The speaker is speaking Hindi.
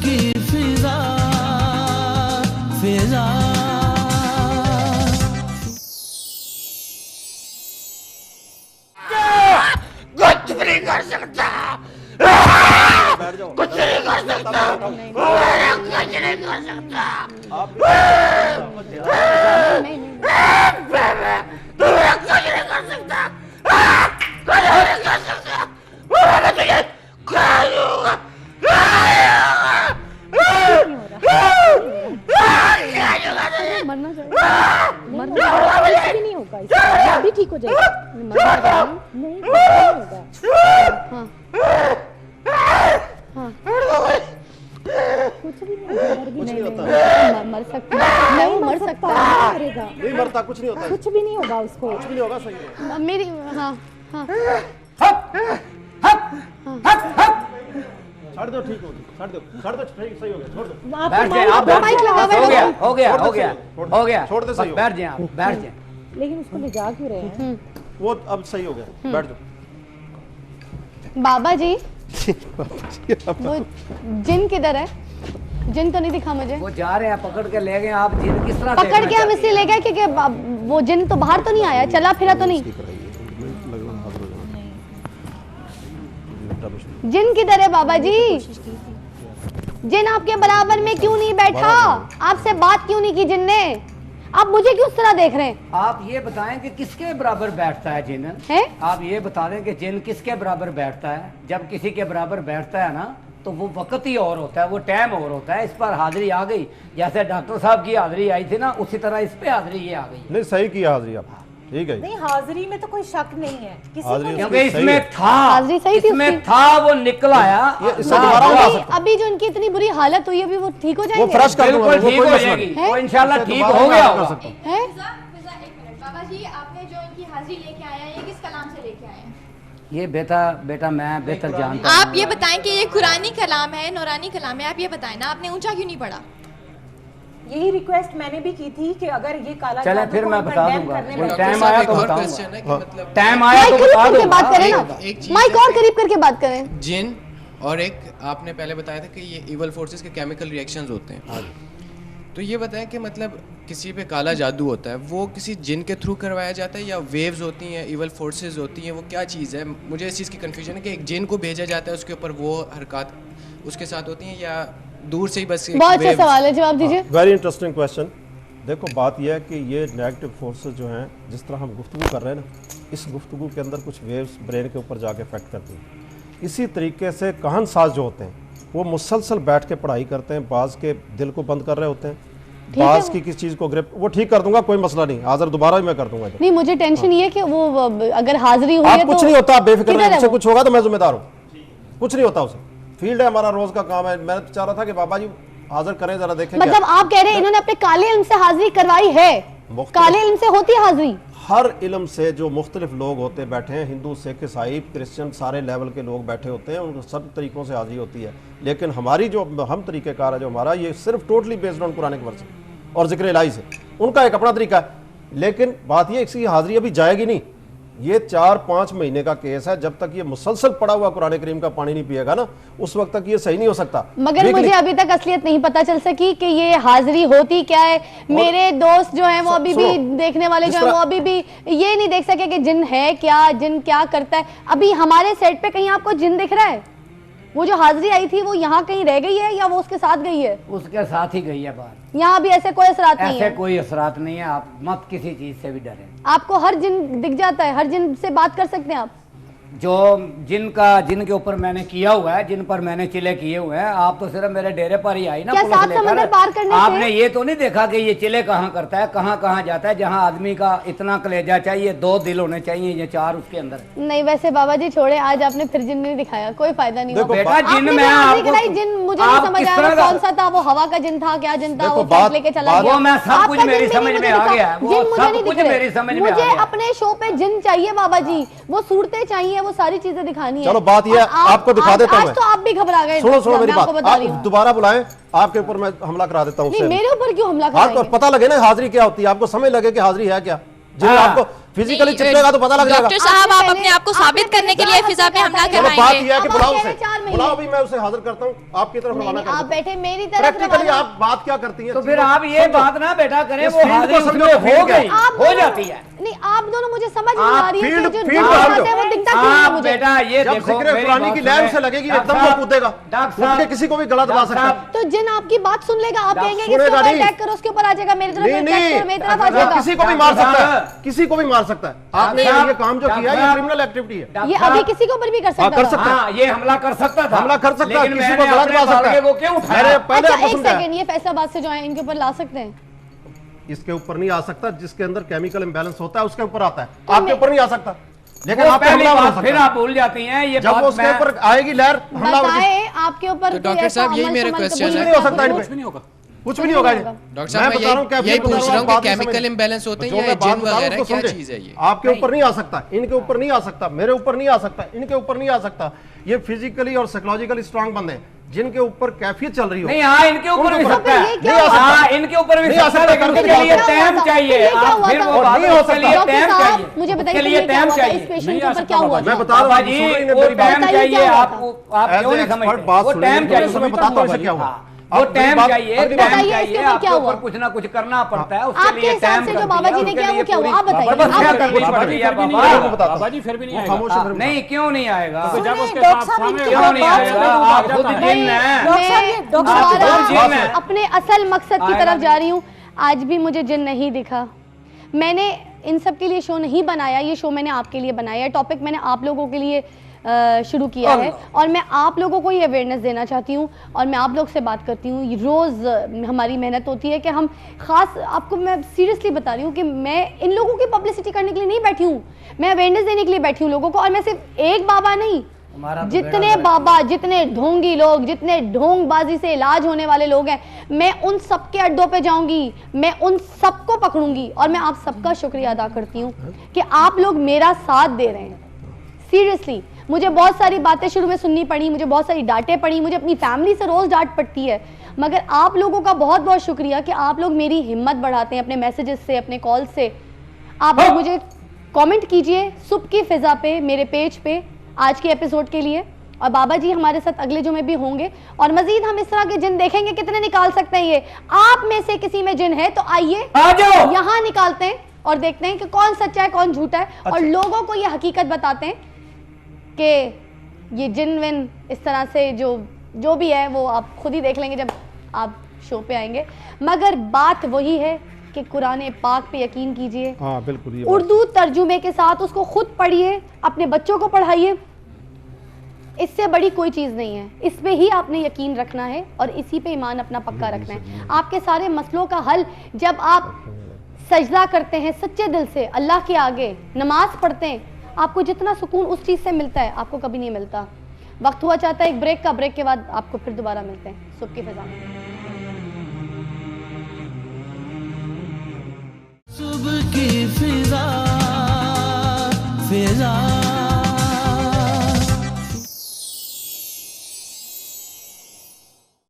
की फिजा फिजा। कुछ नहीं कर सकता, कुछ नहीं कर सकता, कुछ नहीं कर सकता। तुम्हें कुछ नहीं कर सकता, कुछ नहीं कर सकता। मैं तुझे खा लूंगा, मरना चाहिए, मरना कुछ भी नहीं होगा, इससे अभी ठीक हो जाएगा। मरना नहीं होगा। हाँ हाँ कुछ भी नहीं होगा, नहीं मर सकता, नहीं मर सकता, नहीं मरता, कुछ नहीं होता, कुछ भी नहीं होगा उसको, कुछ भी नहीं होगा। सही है मेरी। हाँ हाँ छाड़ दो, ठीक होगी, छाड़ दो, छाड़ दो, ठीक, सही हो गया, छोड़ दो। बैठ जाए आप, माइक लगा हुआ है। हो गया हो गया हो गया हो गया, छोड़ दे, सही हो। बैठ जाए आप, बैठ जाए। लेकिन उसको ले जा क्यों रहे हैं? वो अब सही हो गया, बैठ जाओ। बाबा जी वो जिन किधर है? जिन तो नहीं दिखा मुझे। वो जा रहे हैं, पकड़ के ले गए। आप जिन किस तरह पकड़ के हम इसलिए ले गए क्योंकि वो जिन तो बाहर तो नहीं आया, चला फिरा तो नहीं। जिन किधर है बाबा जी? जिन आपके बराबर में क्यों नहीं बैठा? आपसे बात क्यों नहीं की जिन ने? आप मुझे क्यों इस तरह देख रहे हैं? आप ये बताएं कि किसके बराबर बैठता है जिन है? आप ये बता दें कि जिन किसके बराबर बैठता है। जब किसी के बराबर बैठता है ना, तो वो वक्त ही और होता है, वो टाइम और होता है। इस पर हाजिरी आ गई, जैसे डॉक्टर साहब की हाजिरी आई थी ना, उसी तरह इस पे हाजिरी ये आ गई। नहीं, सही किया हाजिरी आप, ठीक है। नहीं, हाजिरी में तो कोई शक नहीं है किसी हाजिरी को। क्योंकि इसमें था, हाजिरी सही थी इसमें उसकी। था, वो निकल आया। इससे दोबारा आ सकता अभी जो इनकी इतनी बुरी हालत हुई अभी वो ठीक हो वो जाएंगे? फ्रेश कर दूंगा, बिल्कुल वो ठीक कोई हो मसला जाएगी, नहीं। वो इंशाल्लाह ठीक दोबारा हो गया कर होगा। सकता हूं। हैं? एक मिनट बाबा जी, आपने जो इनकी हाजिरी लेके आए हैं, ये किस कलाम से लेके आए हैं? ये बेटा मैं बेहतर जानता हूं। आप ये बताएं कि ये कुरानी कलाम है, नूरानी कलाम है, आप ये बताएं ना, आपने ऊंचा क्यों नहीं पढ़ा? यही रिक्वेस्ट मैंने भी की थी कि अगर ये काला चले जादू फिर को मैं हम बता condemn दूंगा, करने कोई लगे। टाइम आया तो और बताऊंगा। क्वेश्चन है कि मतलब टाइम आया माइक तो करीब बता करके बात करें दूंगा। ना, एक चीज़ माइक है- और करीब करके बात करें। जिन और एक आपने पहले बताया था कि ये इवल फोर्सेस के केमिकल रिएक्शंस होते हैं। तो ये बताएं कि मतलब किसी पे काला जादू होता है, वो किसी जिन के थ्रू करवाया जाता है या वेव्स होती हैं, इवल फोर्सेस होती हैं, वो क्या चीज़ है? मुझे इस चीज़ की कन्फ्यूजन है कि एक जिन को भेजा जाता है, उसके ऊपर वो हरकत उसके साथ होती हैं, या दूर से ही बस एक बहुत अच्छा waves- सवाल है, जवाब दीजिए। Very interesting question. देखो बात यह है कि ये नेगेटिव फोर्सेस जो हैं, जिस तरह हम गुफ्तगू कर रहे हैं ना, इस गुफ्तगू के अंदर कुछ वेव्स ब्रेन के ऊपर जाके इफेक्ट करती हैं। इसी तरीके से कहन साज जो होते हैं, वो मुसलसल बैठ के पढ़ाई करते हैं, बाज के दिल को बंद कर रहे होते हैं, बाज की किस चीज़ को ग्रिप, वो ठीक कर दूंगा, कोई मसला नहीं, हाजिर दोबारा भी मैं कर दूंगा। नहीं, मुझे टेंशन ये है कि वो अगर हाजिरी हुई है आप तो कुछ नहीं होता, आप बेफिक्र किधर रहें, है मुझसे वो? कुछ होगा तो मैं जिम्मेदार हूँ। कुछ नहीं होता उसे, फील्ड है हमारा, रोज का काम है। मैं चाह रहा था कि बाबा जी हाजिर करें, जरा देखें। मतलब आप कह रहे हैं इन्होंने अपने काले इल्म से हाजिरी करवाई है? काले इल्म से होती है हाजिरी? हर इल्म से जो मुख्तलिफ लोग होते बैठे हैं, हिंदू, सिख, ईसाई, क्रिश्चियन, सारे लेवल के लोग बैठे होते हैं, उन सब तरीकों से हाजिरी होती है। लेकिन हमारी जो हम तरीक़ेकार है जो हमारा, ये सिर्फ टोटली बेस्ड ऑन कुरान के वर्स और जिक्र इलाही से, उनका एक अपना तरीका है। लेकिन बात ये, इसकी हाजिरी अभी जाएगी नहीं। ये 4-5 महीने का केस है। जब तक ये मुसलसल पड़ा हुआ कुरान करीम का पानी नहीं पिएगा ना, उस वक्त तक ये सही नहीं हो सकता। मगर मुझे अभी तक असलियत नहीं पता चल सकी कि ये हाजिरी होती क्या है। मेरे दोस्त जो हैं वो अभी भी, देखने वाले जो हैं वो अभी भी ये नहीं देख सके कि जिन है क्या, जिन क्या करता है। अभी हमारे सेट पे कहीं आपको जिन दिख रहा है? वो जो हाजिरी आई थी वो यहाँ कहीं रह गई है या वो उसके साथ गई है? उसके साथ ही गई है बात। यहाँ भी ऐसे कोई असरात नहीं ऐसे है? कोई असरात नहीं है। आप मत किसी चीज से भी डरें। आपको हर जिन दिख जाता है? हर जिन से बात कर सकते हैं आप? जो जिनके ऊपर मैंने किया हुआ है, जिन पर मैंने चिले किए हुए हैं, आप तो सिर्फ मेरे डेरे पर ही आई ना। क्या पुलिस सात लेकर। समंदर पार करने से? आपने ये तो नहीं देखा कि ये चिले कहाँ करता है, कहाँ कहाँ जाता है। जहाँ आदमी का इतना कलेजा चाहिए, 2 दिल होने चाहिए, ये 4 उसके अंदर। नहीं, वैसे बाबा जी छोड़े, आज आपने फिर जिन नहीं दिखाया, कोई फायदा नहीं हुआ। बेटा जिन आपने में जो हाजिरी आपको कराई, जिन मुझे नहीं आप समझ किस आया तरह वो का- कौन सा था, वो हवा का जिन था, क्या जिन था, देखो, वो बात- लेके चला गया। वो मैं सब आपका कुछ जिन मेरी भी समझ नहीं में मुझे आ दिखा। गया है। वो जिन मुझे सब नहीं कुछ दिख रहे। मेरी समझ में आ मुझे गया। अपने शो पे जिन चाहिए बाबा जी, वो सूरतें चाहिए, वो सारी चीजें दिखानी है। चलो बात ये है, और आपको दिखा देता हूं आज तो आप भी घबरा गए। सुनो सुनो मेरी मैं आपको बात, बता रही आप हूँ। दोबारा बुलाएं, आपके ऊपर मैं हमला करा देता हूँ। नहीं, मेरे ऊपर क्यों हमला आपको कराएंगे? पता लगे ना हाजिरी क्या होती है, आपको समझ लगे कि हाजिरी है क्या। जिन आपको फिजिकली चिपकेगा तो पता लग जाएगा। डॉक्टर साहब, आप आपने अपने आप को पहले- साबित करने के लिए फिजा पे हमला चलो बात करवाएंगे। यह है कि अब बुलाओ आप उसे, कह रहे 4 महीने। बुलाओ, अभी मैं उसे हाजिर करता हूँ, आपकी तरफ रवाना कर आप देता बैठे मेरी हूँ। तरफ प्रैक्टिकली रवाना- आप बात क्या करती हैं? तो फिर आप ये बात ना बेटा करें, इस वो फील्ड को हाजिरी समझो, उसमें फील्ड हो क्या है? गई, आप हो दोनों- जाती है। नहीं, आप दोनों मुझे समझ नहीं आप आ रही है फील्ड- कि जो फील्ड जो को बात समझो। है वो दिखता क्यों नहीं है आप मुझे? बेटा ये जब देखो, जिक्र मेरी कुरानी बात की सुने। लैब से लगेगी, डॉक्टर एकदम वो साहब, कूदेगा, डॉक्टर उठ के साहब, किसी को भी गला दबा डॉक्टर सकता है। साहब, तो जिन आपकी बात सुन लेगा, आप कहेंगे कि सुनेगा इसके ऊपर नहीं। अटैक करो, उसके ऊपर आ जाएगा, मेरी तरफ नहीं अटैक नहीं, करो, मेरी तरफ आ वो जाएगा। किसी को भी मार सकता है, डॉक्टर किसी को भी मार सकता है। आपने साहब, ये काम जो किया है ये डॉक्टर क्रिमिनल एक्टिविटी है। डॉक्टर ये साहब, अभी किसी के ऊपर भी कर हाँ, सकता कर था। सकता है। हाँ, ये हमला कर सकता था, हमला कर सकता है, लेकिन किसी मैंने को गला अपने दबा सकता बालके है। को क्यों उठाया? मैंने पहले अच्छा आपको एक समझाया। सेकंड, ये फैसलाबाद से जो है इनके ऊपर ला सकते हैं? इसके ऊपर नहीं आ सकता, जिसके अंदर केमिकल इम्बैलेंस होता है उसके ऊपर आता है, आपके ऊपर नहीं आ सकता। लेकिन वो आप पे पहली हमला हो बात फिर सकता है। आप भूल जाती हैं ये जब बात वो उसके मैं- ऊपर आएगी लहर, हमला हो बताए आपके ऊपर तो कोई डॉक्टर ऐसा साहब, यही अमल मेरा शमल क्वेश्चन कबूल कुछ है। भी नहीं हो सकता इन कुछ पे, भी नहीं होगा। कुछ भी नहीं होगा। डॉक्टर साहब, मैं मैं बता रहा हूँ यही कैफियत पूछ बता रहा हूँ बात कि नहीं केमिकल समझ। इम्बैलेंस होते हैं जो या मैं बात जिन बता रहा हूँ वगैरह, उसको क्या समझे। चीज़ है ये? आपके ऊपर नहीं आ सकता, इनके ऊपर नहीं आ सकता, मेरे ऊपर नहीं आ सकता, इनके ऊपर नहीं आ सकता। ये फिजिकली और साइकोलॉजिकली स्ट्रांग बंदे हैं जिनके ऊपर कैफियत चल रही हो। नहीं, हाँ, इनके ऊपर भी उनको सकता है। ये क्या नहीं आ सकता। हाँ, इनके ऊपर भी नहीं आ सकता है, सकता, लेकिन करके उसके लिए दिखाओ। टाइम चाहिए। ये क्या आप हुआ फिर था? वो बात नहीं हो उसके लिए सकता। डॉक्टर टाइम साहब, चाहिए। मुझे बताइए उसके कि लिए ये क्या टाइम हुआ था? चाहिए। इस पेशेंट नहीं के आ ऊपर सकता क्या हुआ बाबा था? मैं बता रहा बाबा हूँ, जी, सुनो ही नहीं वो मेरी बात। टाइम बताइए चाहिए क्या हुआ आपको, था? आप क्यों नहीं समझते? बात वो सुनिए, टाइम मैं चाहिए, तुम्हें बताता हूँ इसे क्या हुआ। वो आप मेरी टाइम बात- चाहिए, अगली टाइम बात- बताइए चाहिए, इसके ऊपर आपके क्या ऊपर हुआ? कुछ ना कुछ करना पड़ता है, उसके आपके लिए हिसाब टाइम से जो करती बाबा है, जी ने उसके किया वो लिए क्या हुआ? पूरी- आप बताइए, बाबा आप क्या बताइए। करनी बाबा पड़ती जी है फिर भी नहीं बाबा? आएगा, बताता हूँ। बाबा जी फिर भी नहीं वो आएगा। खामोश है फिर भी नहीं, क्यों नहीं आएगा? तो जब सुनिए, उसके डॉक्टर पास साहब, सामने इनकी क्यों बात नहीं बात आएगा? सुनिए। आप खुद जिन हैं। डॉक्टर साहब, ये डॉक्टर आप साहब, खुद जिन हैं। अपने असल मकसद की आएगा तरफ जा रही हूँ। आज भी मुझे जिन नहीं दिखा। मैंने इन सब के लिए शो नहीं बनाया, ये शो मैंने आपके लिए बनाया है। टॉपिक मैंने आप लोगों के लिए शुरू किया है और मैं आप लोगों को ये अवेयरनेस देना चाहती हूँ और मैं आप लोग से बात करती हूँ। रोज़ हमारी मेहनत होती है कि हम ख़ास, आपको मैं सीरियसली बता रही हूँ कि मैं इन लोगों की पब्लिसिटी करने के लिए नहीं बैठी हूँ, मैं अवेयरनेस देने के लिए बैठी हूँ लोगों को। और मैं सिर्फ एक बाबा नहीं, जितने बाबा, जितने ढोंगी लोग, जितने ढोंगबाजी से इलाज होने वाले लोग हैं, मैं उन सबके अड्डों पे जाऊंगी, मैं उन सबको पकड़ूंगी। और मैं आप सबका शुक्रिया अदा करती हूँ कि आप लोग मेरा साथ दे रहे हैं। सीरियसली, मुझे बहुत सारी बातें शुरू में सुननी पड़ी, मुझे बहुत सारी डांटें पड़ी, मुझे अपनी फैमिली से रोज़ डांट पड़ती है, मगर आप लोगों का बहुत बहुत शुक्रिया कि आप लोग मेरी हिम्मत बढ़ाते हैं अपने मैसेजेस से, अपने कॉल से। आप लोग मुझे कमेंट कीजिए सुबह की फिजा पे, मेरे पेज पे, आज के एपिसोड के लिए। और बाबा जी हमारे साथ अगले जुमे भी होंगे और मजीद हम इस तरह के जिन देखेंगे, कितने निकाल सकते हैं। ये आप में से किसी में जिन है तो आइए यहाँ निकालते हैं और देखते हैं कि कौन सच्चा है कौन झूठा है। और लोगों को ये हकीकत बताते हैं कि ये जिन विन इस तरह से जो भी है वो आप खुद ही देख लेंगे जब आप शो पे आएंगे। मगर बात वही है कि कुरान पाक पे यकीन कीजिए, हाँ बिल्कुल, उर्दू तर्जुमे के साथ उसको खुद पढ़िए, अपने बच्चों को पढ़ाइए। इससे बड़ी कोई चीज़ नहीं है, इस पे ही आपने यकीन रखना है और इसी पे ईमान अपना पक्का रखना है। आपके सारे मसलों का हल जब आप सजदा करते हैं सच्चे दिल से अल्लाह के आगे, नमाज पढ़ते हैं, आपको जितना सुकून उस चीज़ से मिलता है आपको कभी नहीं मिलता। वक्त हुआ चाहता है एक ब्रेक का, ब्रेक के बाद आपको फिर दोबारा मिलते हैं सुबह की फिजा में। सुबह की फिजा